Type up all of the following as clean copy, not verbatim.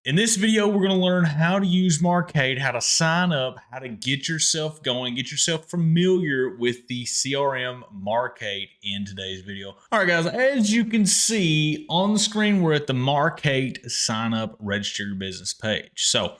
In this video, we're going to learn how to use Markate, how to sign up, how to get yourself going, get yourself familiar with the CRM Markate in today's video. All right, guys, as you can see on the screen, we're at the Markate sign up, register your business page. So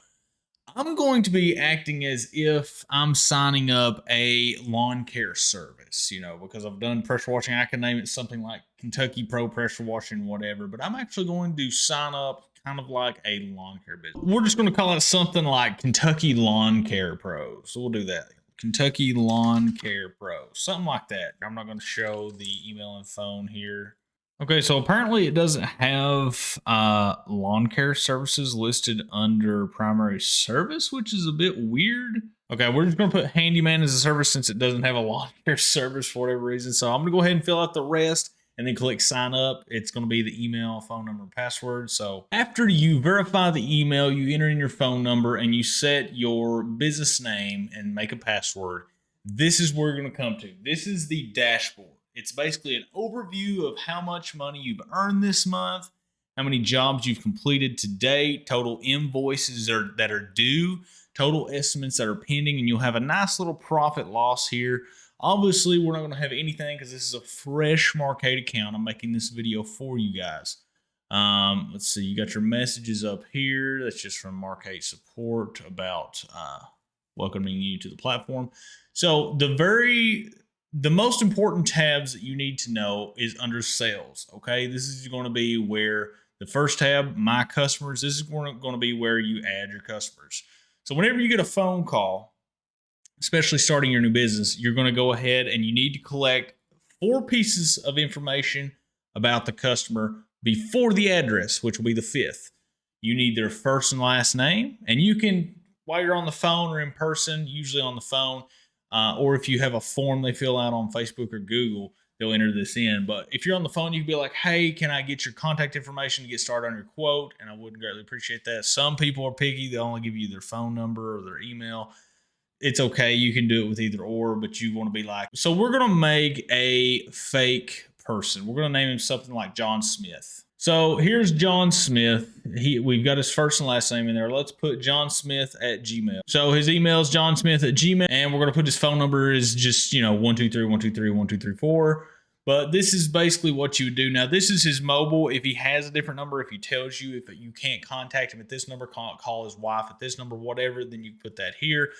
I'm going to be acting as if I'm signing up a lawn care service, because I've done pressure washing. I can name it something like Kentucky Pro Pressure Washing, whatever, but I'm actually going to sign up kind of like a lawn care business. We're just going to call it something like Kentucky Lawn Care Pro. So we'll do that. Kentucky Lawn Care Pro, something like that. I'm not going to show the email and phone here. Okay, so apparently it doesn't have lawn care services listed under primary service, which is a bit weird. Okay, we're just going to put handyman as a service since it doesn't have a lawn care service for whatever reason. So I'm going to go ahead and fill out the rest and then click sign up. It's going to be the email, phone number, and password. So after you verify the email, you enter in your phone number and you set your business name and make a password. This is where you're going to come to. This is the dashboard. It's basically an overview of how much money you've earned this month, how many jobs you've completed to date, total invoices that are due, total estimates that are pending, and you'll have a nice little profit loss here. Obviously, we're not going to have anything because this is a fresh Markate account. I'm making this video for you guys. Let's see, you got your messages up here. That's just from Markate support about welcoming you to the platform. So the most important tabs that you need to know is under sales. Okay, this is going to be where the first tab, my customers, this is going to be where you add your customers. So whenever you get a phone call, especially starting your new business, you're going to go ahead and you need to collect 4 pieces of information about the customer before the address, which will be the 5th. You need their first and last name, and you can, while you're on the phone or in person, usually on the phone, or if you have a form they fill out on Facebook or Google, they'll enter this in. But if you're on the phone, you can be like, hey, can I get your contact information to get started on your quote? And I would greatly appreciate that. Some people are picky. They'll only give you their phone number or their email. It's okay. You can do it with either or, but you want to be like, so we're going to make a fake person. We're going to name him something like John Smith. So here's John Smith. We've got his first and last name in there. Let's put John Smith at Gmail. So his email is John Smith at Gmail, and we're going to put his phone number is just, 123 123 1234. But this is basically what you would do. Now, this is his mobile. If he has a different number, if he tells you if you can't contact him at this number, call his wife at this number, whatever, then you put that here.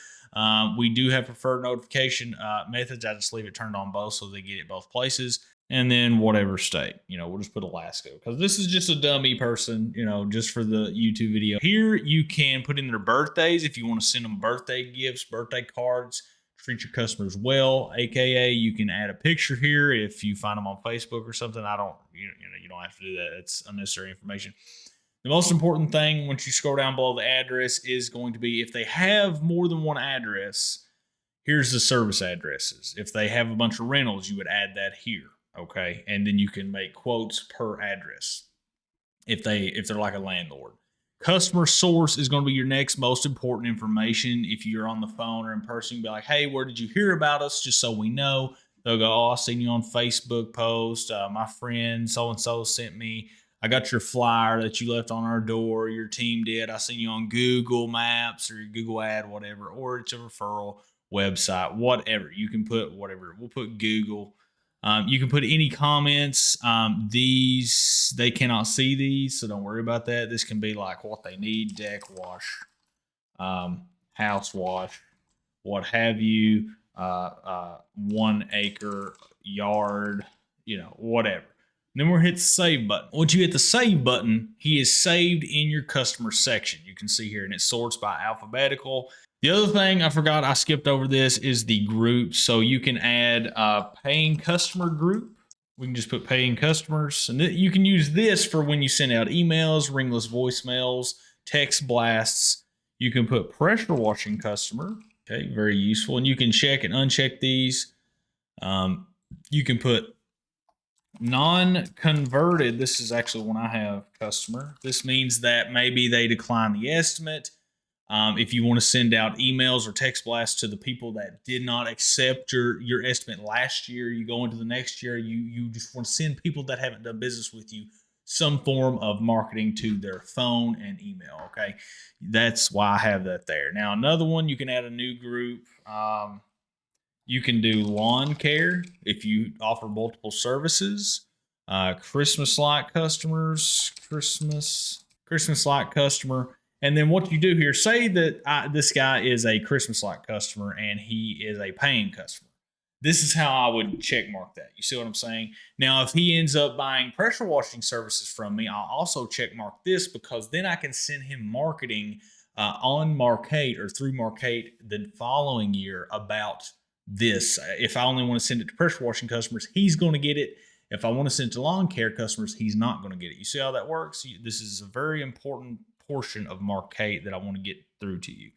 We do have preferred notification methods. I just leave it turned on both so they get it both places. And then whatever state, we'll just put Alaska because this is just a dummy person, just for the YouTube video. Here you can put in their birthdays if you want to send them birthday gifts, birthday cards, treat your customers well, aka you can add a picture here if you find them on Facebook or something. You don't have to do that. It's unnecessary information. The most important thing once you scroll down below the address is going to be if they have more than one address, here's the service addresses. If they have a bunch of rentals, you would add that here. Okay, and then you can make quotes per address if they're like a landlord. Customer source is going to be your next most important information. If you're on the phone or in person, you'll be like, hey, where did you hear about us? Just so we know. They'll go, oh, I seen you on Facebook post. My friend so-and-so sent me. I got your flyer that you left on our door. Your team did. I seen you on Google Maps or your Google ad, whatever, or it's a referral website, whatever. You can put whatever. We'll put Google. You can put any comments. They cannot see these, so don't worry about that. This can be like what they need: deck wash, house wash, what have you, 1 acre yard, whatever. And then we'll hit the save button. Once you hit the save button, he is saved in your customer section. You can see here, and it sorts by alphabetical. The other thing I forgot, I skipped over this, is the group. So you can add a paying customer group. We can just put paying customers. And you can use this for when you send out emails, ringless voicemails, text blasts. You can put pressure washing customer. Okay, very useful. And you can check and uncheck these. You can put non-converted. This is actually when I have customer. This means that maybe they decline the estimate. If you want to send out emails or text blasts to the people that did not accept your estimate last year, you go into the next year, you just want to send people that haven't done business with you some form of marketing to their phone and email. Okay, that's why I have that there. Now another one, you can add a new group. You can do lawn care if you offer multiple services. Christmas light customers, Christmas light customer. And then what you do here, say that this guy is a Christmas light customer and he is a paying customer. This is how I would check mark that. You see what I'm saying? Now, if he ends up buying pressure washing services from me, I'll also check mark this, because then I can send him marketing on Markate or through Markate the following year about this. If I only want to send it to pressure washing customers, he's going to get it. If I want to send it to lawn care customers, he's not going to get it. You see how that works? This is a very important portion of Markate that I want to get through to you.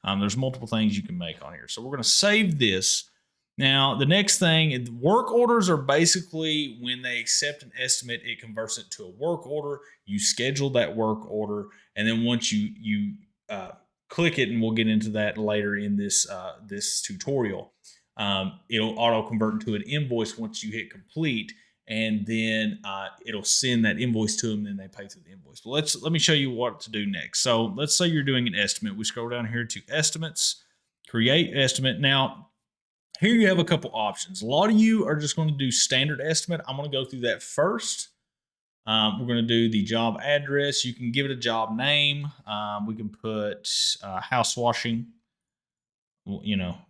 There's multiple things you can make on here. So we're going to save this. Now, the next thing, work orders are basically when they accept an estimate, it converts it to a work order. You schedule that work order, and then once you click it, and we'll get into that later in this tutorial, it'll auto convert into an invoice once you hit complete, and then it'll send that invoice to them, and then they pay through the invoice. But let me show you what to do next. So let's say you're doing an estimate. We scroll down here to estimates, create estimate. Now, here you have a couple options. A lot of you are just going to do standard estimate. I'm going to go through that first. We're going to do the job address. You can give it a job name. We can put house washing. Well,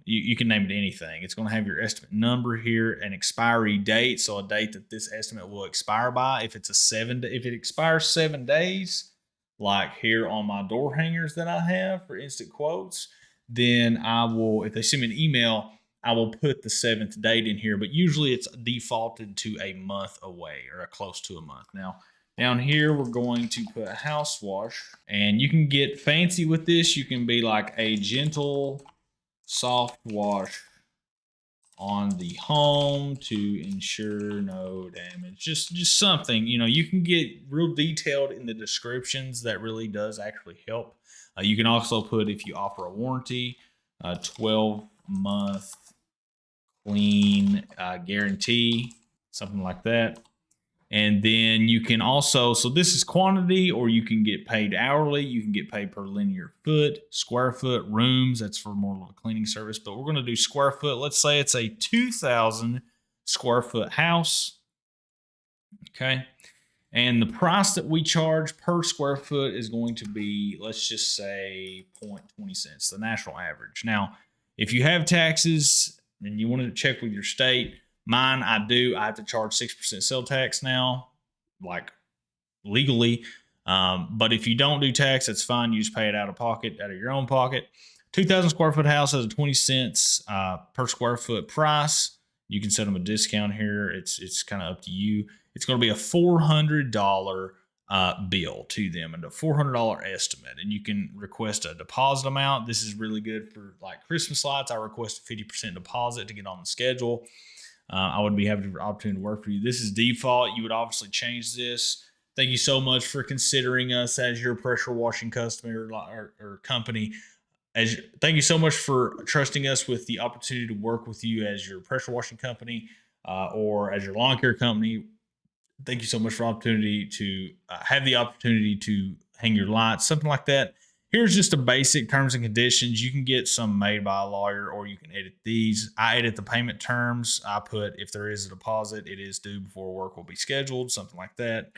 you can name it anything. It's going to have your estimate number here, an expiry date, so a date that this estimate will expire by. If it expires 7 days, like here on my door hangers that I have for instant quotes, then I will, if they send me an email, I will put the 7th date in here, but usually it's defaulted to a month away or close to a month. Now, down here, we're going to put house wash, and you can get fancy with this. You can be like a gentle, soft wash on the home to ensure no damage. Just something, you can get real detailed in the descriptions. That really does actually help. You can also put, if you offer a warranty, 12-month clean guarantee, something like that. And then you can also, so this is quantity, or you can get paid hourly. You can get paid per linear foot, square foot, rooms. That's for more of a cleaning service, but we're going to do square foot. Let's say it's a 2,000 square foot house. Okay. And the price that we charge per square foot is going to be, let's just say 0.20 cents, the national average. Now, if you have taxes and you wanted to check with your state, mine, I have to charge 6% sales tax now, like legally. But if you don't do tax, that's fine. You just pay it out of your own pocket. 2,000 square foot house has a 20 cents per square foot price. You can set them a discount here. It's kind of up to you. It's going to be a $400 bill to them, and a $400 estimate. And you can request a deposit amount. This is really good for like Christmas lights. I request a 50% deposit to get on the schedule. I would be happy for the opportunity to work for you. This is default. You would obviously change this. Thank you so much for considering us as your pressure washing customer or company. Thank you so much for trusting us with the opportunity to work with you as your pressure washing company or as your lawn care company. Thank you so much for the opportunity to have the opportunity to hang your lights, something like that. Here's just a basic terms and conditions. You can get some made by a lawyer, or you can edit these. I edit the payment terms. I put, if there is a deposit, it is due before work will be scheduled, something like that.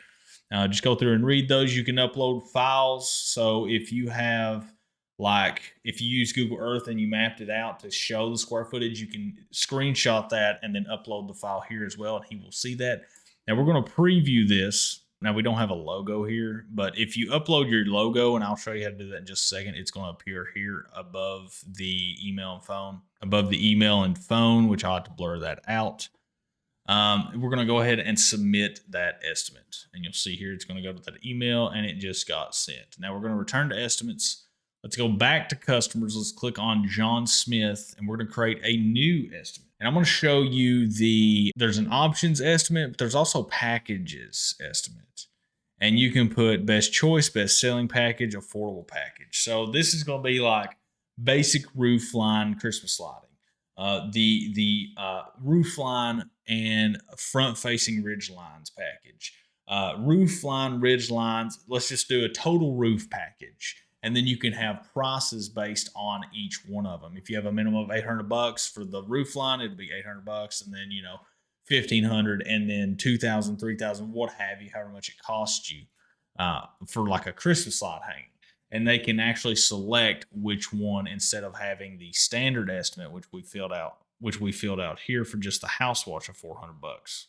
Just go through and read those. You can upload files. So if you have, if you use Google Earth and you mapped it out to show the square footage, you can screenshot that and then upload the file here as well, and he will see that. Now we're going to preview this. Now we don't have a logo here, but if you upload your logo, and I'll show you how to do that in just a second, it's going to appear here above the email and phone, which I'll have to blur that out. We're going to go ahead and submit that estimate, and you'll see here it's going to go to that email, and it just got sent. Now we're going to return to estimates. Let's go back to customers. Let's click on John Smith, and we're going to create a new estimate. And I'm going to show you there's an options estimate, but there's also packages estimate. And you can put best choice, best selling package, affordable package. So this is going to be like basic roof line Christmas lighting. The roof line and front facing ridge lines package. roof line, ridge lines. Let's just do a total roof package. And then you can have prices based on each one of them. If you have a minimum of $800 for the roof line, it'll be $800. And then, 1,500, and then 2,000, 3,000, what have you, however much it costs you for like a Christmas light hanging. And they can actually select which one instead of having the standard estimate, which we filled out here for just the house wash of $400.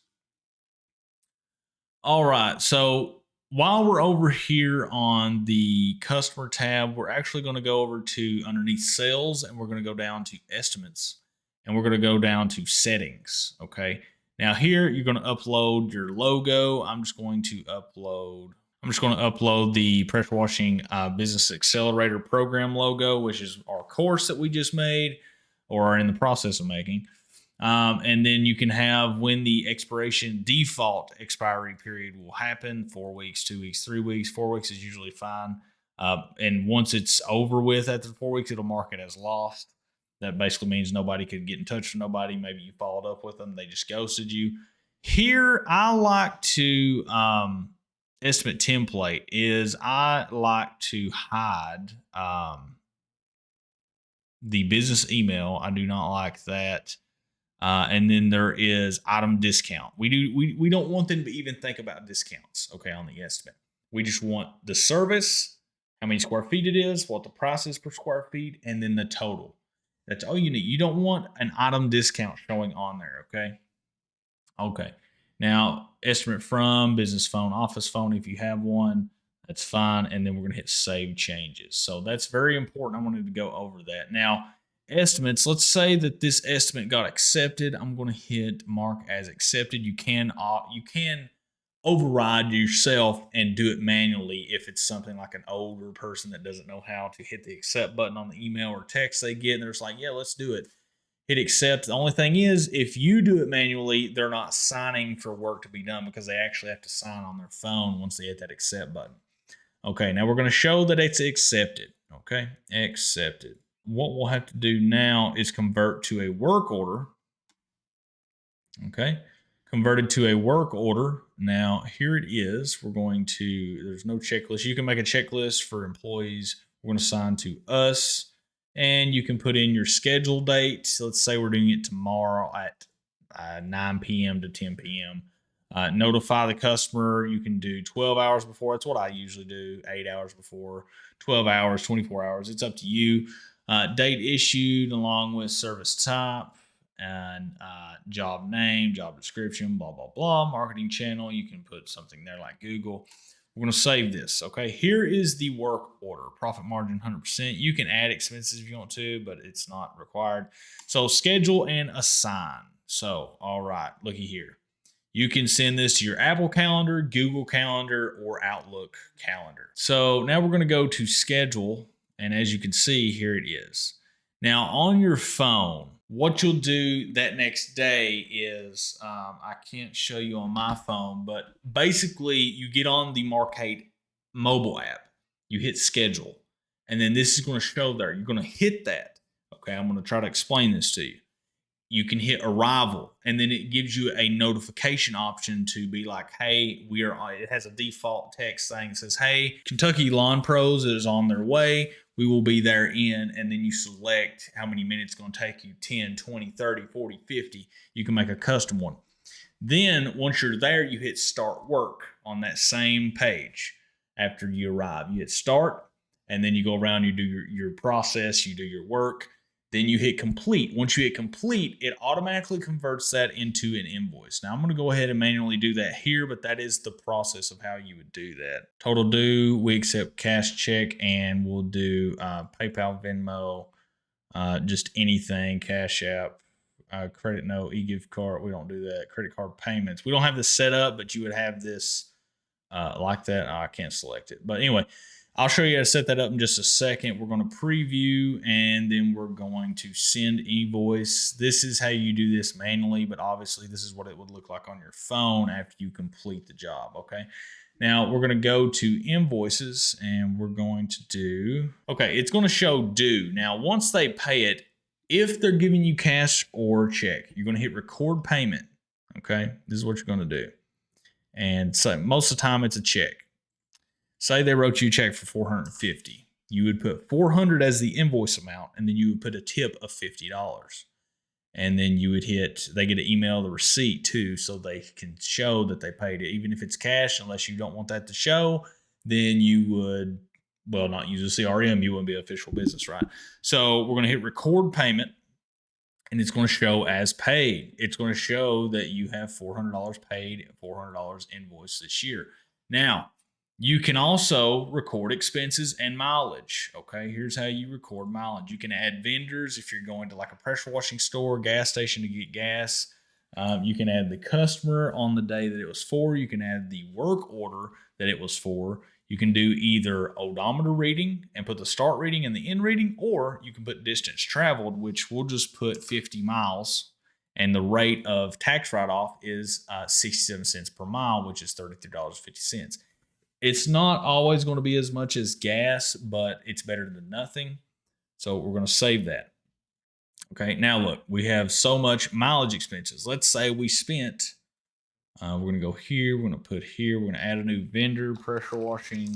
All right. So while we're over here on the customer tab, we're actually going to go over to underneath sales, and we're going to go down to estimates, and we're going to go down to settings. Okay. Now here you're going to upload your logo. I'm just going to upload the pressure washing business accelerator program logo, which is our course that we just made or are in the process of making. And then you can have when the default expiry period will happen: 4 weeks, 2 weeks, 3 weeks. 4 weeks is usually fine. And once it's over with after 4 weeks, it'll mark it as lost. That basically means nobody could get in touch with nobody. Maybe you followed up with them, they just ghosted you. Here, I like to estimate template is I like to hide the business email. I do not like that. And then there is item discount. We don't want them to even think about discounts, okay, on the estimate. We just want the service, how many square feet it is, what the price is per square feet, and then the total. That's all you need. You don't want an item discount showing on there, okay? Okay. Now, estimate from business phone, office phone, if you have one, that's fine. And then we're going to hit save changes. So that's very important. I wanted to go over that. Now, estimates, let's say that this estimate got accepted. I'm going to hit mark as accepted. You can override yourself and do it manually if it's something like an older person that doesn't know how to hit the accept button on the email or text they get, and they're just like, yeah, let's do it. Hit accept. The only thing is, if you do it manually, they're not signing for work to be done because they actually have to sign on their phone once they hit that accept button. Okay, now we're going to show that it's accepted. Okay, accepted. What we'll have to do now is convert to a work order. Okay, converted to a work order. Now here it is. There's no checklist. You can make a checklist for employees. We're going to assign to us, and you can put in your schedule date. So let's say we're doing it tomorrow at 9 p.m. to 10 p.m. Notify the customer. You can do 12 hours before. That's what I usually do. 8 hours before, 12 hours, 24 hours. It's up to you. Date issued along with service type and job name, job description, blah, blah, blah. Marketing channel. You can put something there like Google. We're going to save this. Okay. Here is the work order. Profit margin 100%. You can add expenses if you want to, but it's not required. So schedule and assign. So, all right, looky here. You can send this to your Apple Calendar, Google Calendar, or Outlook Calendar. So now we're going to go to schedule. And as you can see, here it is. Now on your phone, what you'll do that next day is, I can't show you on my phone, but basically you get on the Markate mobile app, you hit schedule, and then this is going to show there. You're going to hit that. Okay, I'm going to try to explain this to you. You can hit arrival, and then it gives you a notification option to be like, hey, it has a default text thing that says, hey, Kentucky Lawn Pros is on their way. We will be there in, and then you select how many minutes it's going to take you, 10, 20, 30, 40, 50. You can make a custom one. Then once you're there, you hit start work on that same page. After you arrive, you hit start, and then you go around, you do your process, you do your work. Then you hit complete. Once you hit complete, it automatically converts that into an invoice. Now I'm going to go ahead and manually do that here, but that is the process of how you would do that. Total due, we accept cash check, and we'll do PayPal, Venmo, just anything, Cash App, credit note, e-gift card. We don't do that. Credit card payments. We don't have this set up, but you would have this like that. I can't select it. But anyway, I'll show you how to set that up in just a second. We're going to preview, and then we're going to send invoice. This is how you do this manually, but obviously this is what it would look like on your phone after you complete the job, okay? Now we're going to go to invoices, and we're going to do, okay, it's going to show due. Now once they pay it, if they're giving you cash or check, you're going to hit record payment, okay? This is what you're going to do. And so most of the time it's a check. Say they wrote you a check for $450. You would put $400 as the invoice amount, and then you would put a tip of $50. And then you would they get to email the receipt too, so they can show that they paid it. Even if it's cash, unless you don't want that to show, then you would, well, not use a CRM, you wouldn't be an official business, right? So we're going to hit record payment, and it's going to show as paid. It's going to show that you have $400 paid, $400 invoice this year. Now, you can also record expenses and mileage. Okay, here's how you record mileage. You can add vendors if you're going to like a pressure washing store, gas station to get gas. You can add the customer on the day that it was for. You can add the work order that it was for. You can do either odometer reading and put the start reading and the end reading, or you can put distance traveled, which we'll just put 50 miles. And the rate of tax write-off is 67 cents per mile, which is $33.50. It's not always going to be as much as gas, but it's better than nothing. So we're going to save that. Okay, now look, we have so much mileage expenses. Let's say we spent, we're going to go here, we're going to put here, we're going to add a new vendor, pressure washing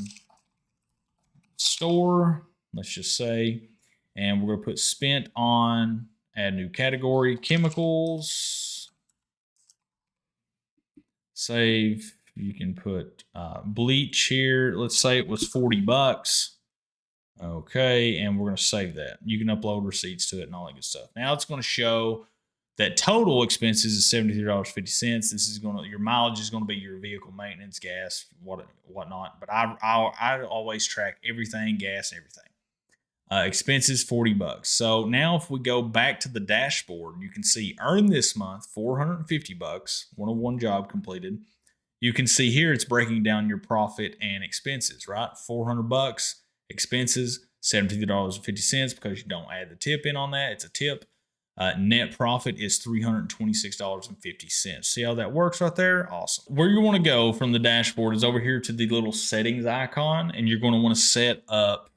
store, let's just say, and we're going to put spent on, add new category, chemicals, save. You can put bleach here. Let's say it was $40. Okay, and we're going to save that. You can upload receipts to it and all that good stuff. Now it's going to show that total expenses is $73.50. This is going to, your mileage is going to be your vehicle maintenance, gas, whatnot. But I always track everything, gas, and everything. Expenses $40. So now if we go back to the dashboard, you can see earn this month $450. 101 job completed. You can see here it's breaking down your profit and expenses, right? $400 expenses, $73.50 because you don't add the tip in on that. It's a tip. Net profit is $326.50. See how that works right there? Awesome. Where you want to go from the dashboard is over here to the little settings icon, and you're going to want to set up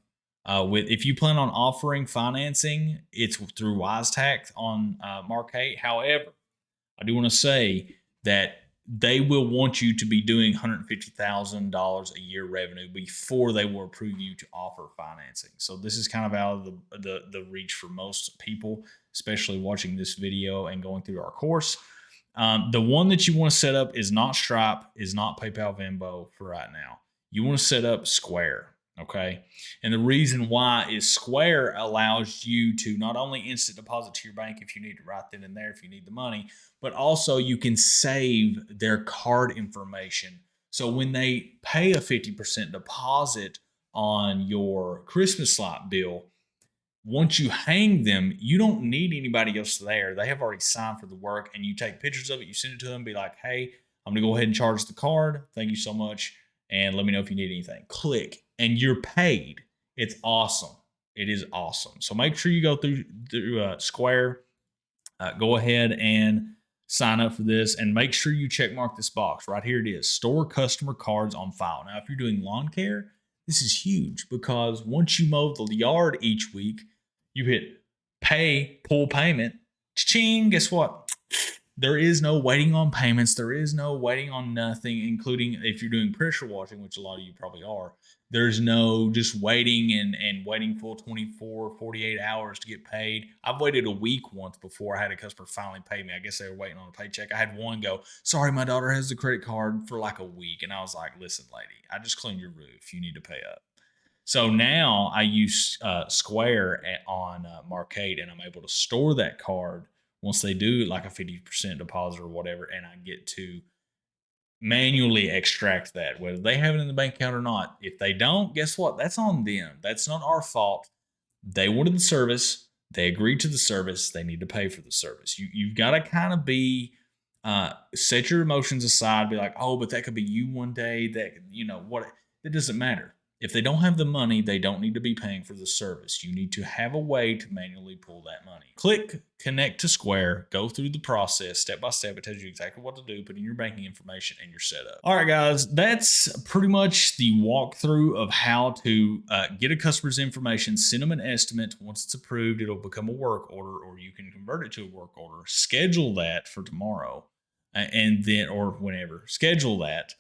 if you plan on offering financing, it's through WiseTac on Markate. However, I do want to say that they will want you to be doing $150,000 a year revenue before they will approve you to offer financing. So this is kind of out of the reach for most people, especially watching this video and going through our course. The one that you want to set up is not Stripe, is not PayPal Venmo for right now. You want to set up Square. Okay. And the reason why is Square allows you to not only instant deposit to your bank if you need it right then and there, if you need the money, but also you can save their card information. So when they pay a 50% deposit on your Christmas light bill, once you hang them, you don't need anybody else there. They have already signed for the work, and you take pictures of it, you send it to them, be like, hey, I'm going to go ahead and charge the card. Thank you so much. And let me know if you need anything. Click, and you're paid. It's awesome. It is awesome. So make sure you go through Square. Go ahead and sign up for this, and make sure you check mark this box. Right here it is. Store customer cards on file. Now, if you're doing lawn care, this is huge because once you mow the yard each week, you hit pay, pull payment. Cha-ching, guess what? There is no waiting on payments. There is no waiting on nothing, including if you're doing pressure washing, which a lot of you probably are. There's no just waiting and waiting full 24, 48 hours to get paid. I've waited a week once before I had a customer finally pay me. I guess they were waiting on a paycheck. I had one go, sorry, my daughter has the credit card, for like a week. And I was like, listen, lady, I just cleaned your roof. You need to pay up. So now I use Square on Markate, and I'm able to store that card once they do like a 50% deposit or whatever, and I get to manually extract that, whether they have it in the bank account or not. If they don't, guess what? That's on them. That's not our fault. They wanted the service. They agreed to the service. They need to pay for the service. You've got to kind of be, set your emotions aside, be like, oh, but that could be you one day. That, what, it doesn't matter. If they don't have the money, they don't need to be paying for the service. You need to have a way to manually pull that money. Click connect to Square, go through the process step by step. It tells you exactly what to do, put in your banking information, and you're set up. All right, guys, that's pretty much the walkthrough of how to get a customer's information, send them an estimate. Once it's approved, it'll become a work order, or you can convert it to a work order, schedule that for tomorrow, and then, or whenever, schedule that.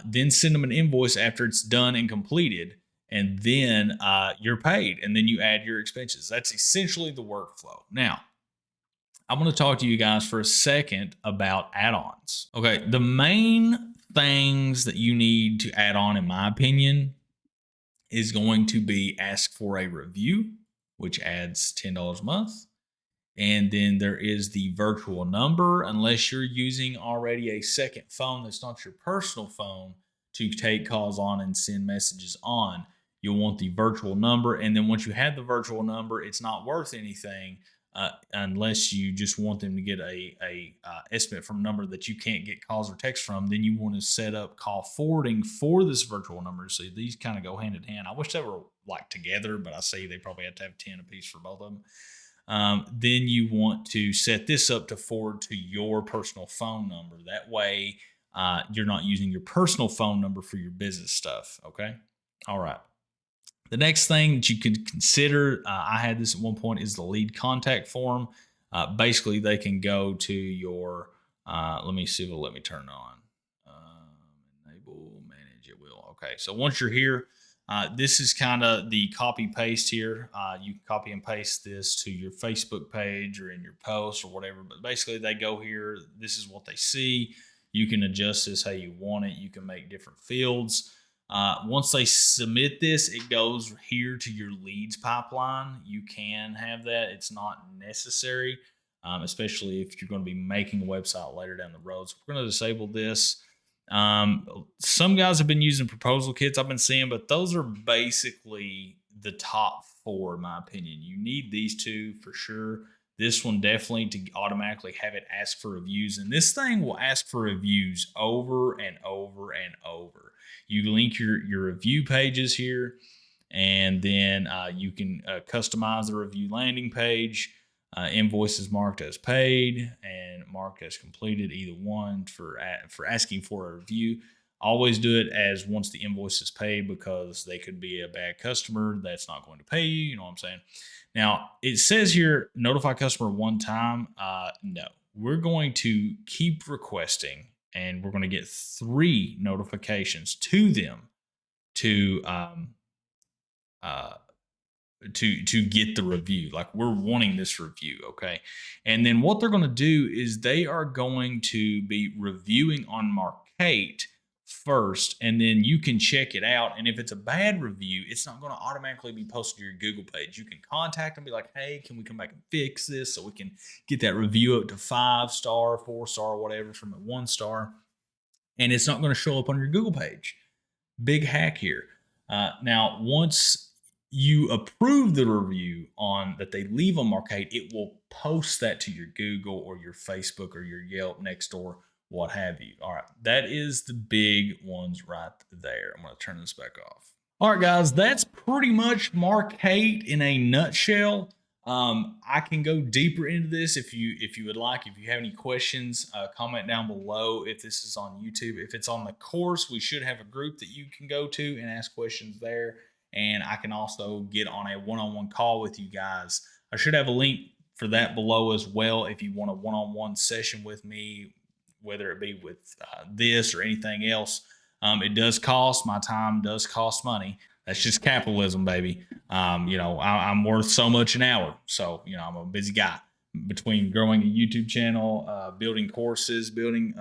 Then send them an invoice after it's done and completed, and then you're paid, and then you add your expenses. That's essentially the workflow. Now, I'm going to talk to you guys for a second about add-ons. Okay, the main things that you need to add on, in my opinion, is going to be ask for a review, which adds $10 a month. And then there is the virtual number, unless you're using already a second phone that's not your personal phone to take calls on and send messages on. You'll want the virtual number. And then once you have the virtual number, it's not worth anything unless you just want them to get a estimate from a number that you can't get calls or texts from. Then you want to set up call forwarding for this virtual number. So these kind of go hand in hand. I wish they were like together, but I see they probably have to have 10 apiece for both of them. Then you want to set this up to forward to your personal phone number. That way, you're not using your personal phone number for your business stuff. Okay. All right. The next thing that you could consider, I had this at one point, is the lead contact form. Basically, they can go to your, let me see if it'll let me turn it on. Enable, manage, it will. Okay. So once you're here, this is kind of the copy paste here. You can copy and paste this to your Facebook page or in your post or whatever. But basically, they go here. This is what they see. You can adjust this how you want it. You can make different fields. Once they submit this, it goes here to your leads pipeline. You can have that. It's not necessary, especially if you're going to be making a website later down the road. So we're going to disable this. Some guys have been using proposal kits I've been seeing, but those are basically the top 4 in my opinion. You need these 2 for sure. This one definitely to automatically have it ask for reviews, and this thing will ask for reviews over and over and over. You link your review pages here, and then you can customize the review landing page. Invoices marked as paid and marked as completed, either one, for asking for a review. Always do it as once the invoice is paid, because they could be a bad customer that's not going to pay you. You know what I'm saying? Now, it says here, notify customer one time. No, we're going to keep requesting, and we're going to get 3 notifications to them to get the review. Like, we're wanting this review. Okay. And then what they're going to do is they are going to be reviewing on Markate first, and then you can check it out. And if it's a bad review, it's not going to automatically be posted to your Google page. You can contact them, be like, hey, can we come back and fix this so we can get that review up to 5-star, 4-star, whatever, from a 1-star. And it's not going to show up on your Google page. Big hack here. Now, once you approve the review on that they leave on Markate, it will post that to your Google or your Facebook or your Yelp, Nextdoor, what have you. All right, that is the big ones right there. I'm going to turn this back off. All right, guys, that's pretty much Markate in a nutshell. I can go deeper into this if you would like. If you have any questions, comment down below. If this is on YouTube, if it's on the course, we should have a group that you can go to and ask questions there. And I can also get on a one-on-one call with you guys. I should have a link for that below as well if you want a one-on-one session with me, whether it be with this or anything else. It does cost. My time does cost money. That's just capitalism, baby. I'm worth so much an hour. So, I'm a busy guy between growing a YouTube channel, building courses, building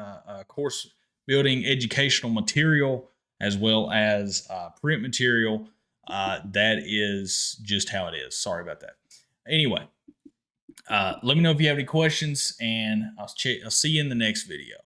educational material, as well as print material. That is just how it is. Sorry about that. Anyway, let me know if you have any questions, and I'll see you in the next video.